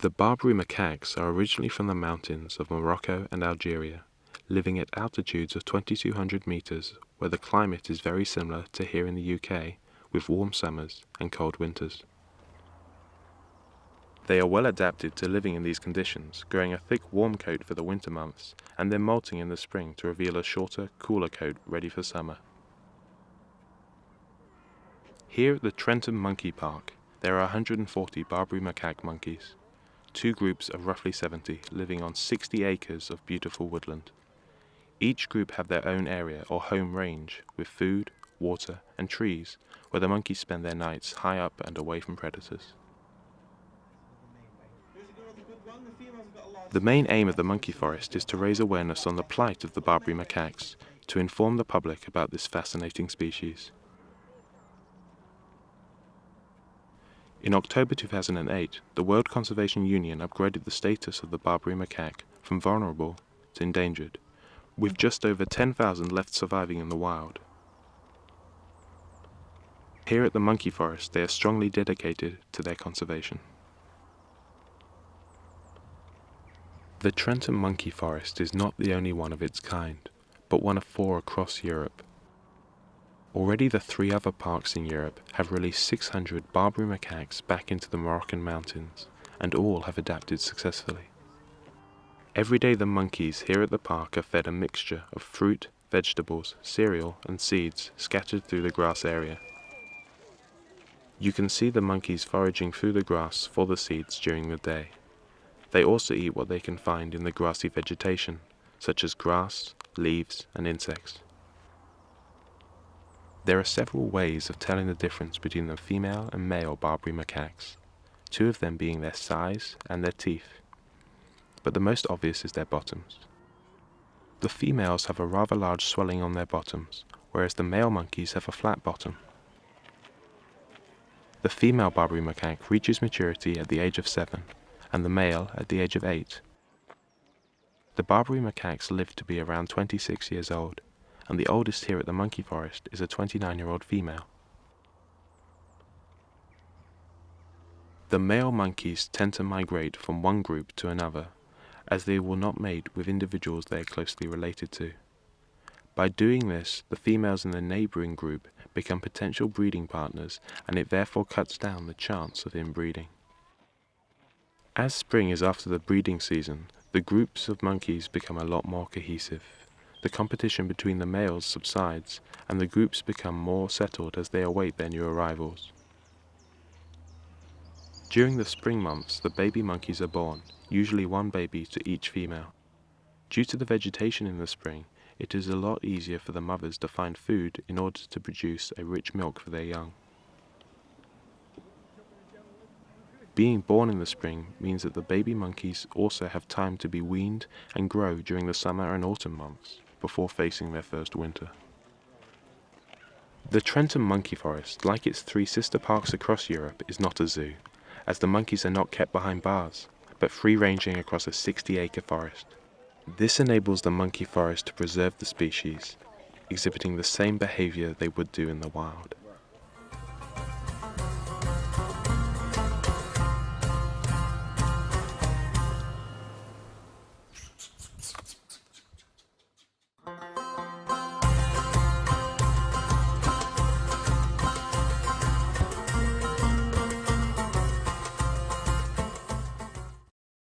The Barbary macaques are originally from the mountains of Morocco and Algeria, living at altitudes of 2,200 meters, where the climate is very similar to here in the UK, with warm summers and cold winters. They are well adapted to living in these conditions, growing a thick warm coat for the winter months, and then molting in the spring to reveal a shorter, cooler coat ready for summer. Here at the Trentham Monkey Park, there are 140 Barbary macaque monkeys. Two groups of roughly 70 living on 60 acres of beautiful woodland. Each group have their own area or home range with food, water and trees where the monkeys spend their nights high up and away from predators. The main aim of the monkey forest is to raise awareness on the plight of the Barbary macaques, to inform the public about this fascinating species. In October 2008, the World Conservation Union upgraded the status of the Barbary macaque from vulnerable to endangered, with just over 10,000 left surviving in the wild. Here at the Monkey Forest, they are strongly dedicated to their conservation. The Trentham Monkey Forest is not the only one of its kind, but one of 4 across Europe. Already the 3 other parks in Europe have released 600 Barbary macaques back into the Moroccan mountains, and all have adapted successfully. Every day the monkeys here at the park are fed a mixture of fruit, vegetables, cereal and seeds scattered through the grass area. You can see the monkeys foraging through the grass for the seeds during the day. They also eat what they can find in the grassy vegetation, such as grass, leaves and insects. There are several ways of telling the difference between the female and male Barbary macaques, 2 of them being their size and their teeth, but the most obvious is their bottoms. The females have a rather large swelling on their bottoms, whereas the male monkeys have a flat bottom. The female Barbary macaque reaches maturity at the age of 7, and the male at the age of 8. The Barbary macaques live to be around 26 years old, and the oldest here at the Monkey Forest is a 29-year-old female. The male monkeys tend to migrate from one group to another, as they will not mate with individuals they are closely related to. By doing this, the females in the neighbouring group become potential breeding partners, and it therefore cuts down the chance of inbreeding. As spring is after the breeding season, the groups of monkeys become a lot more cohesive. The competition between the males subsides, and the groups become more settled as they await their new arrivals. During the spring months, the baby monkeys are born, usually 1 baby to each female. Due to the vegetation in the spring, it is a lot easier for the mothers to find food in order to produce a rich milk for their young. Being born in the spring means that the baby monkeys also have time to be weaned and grow during the summer and autumn months, before facing their first winter. The Trentham Monkey Forest, like its 3 sister parks across Europe, is not a zoo, as the monkeys are not kept behind bars, but free-ranging across a 60-acre forest. This enables the monkey forest to preserve the species, exhibiting the same behaviour they would do in the wild.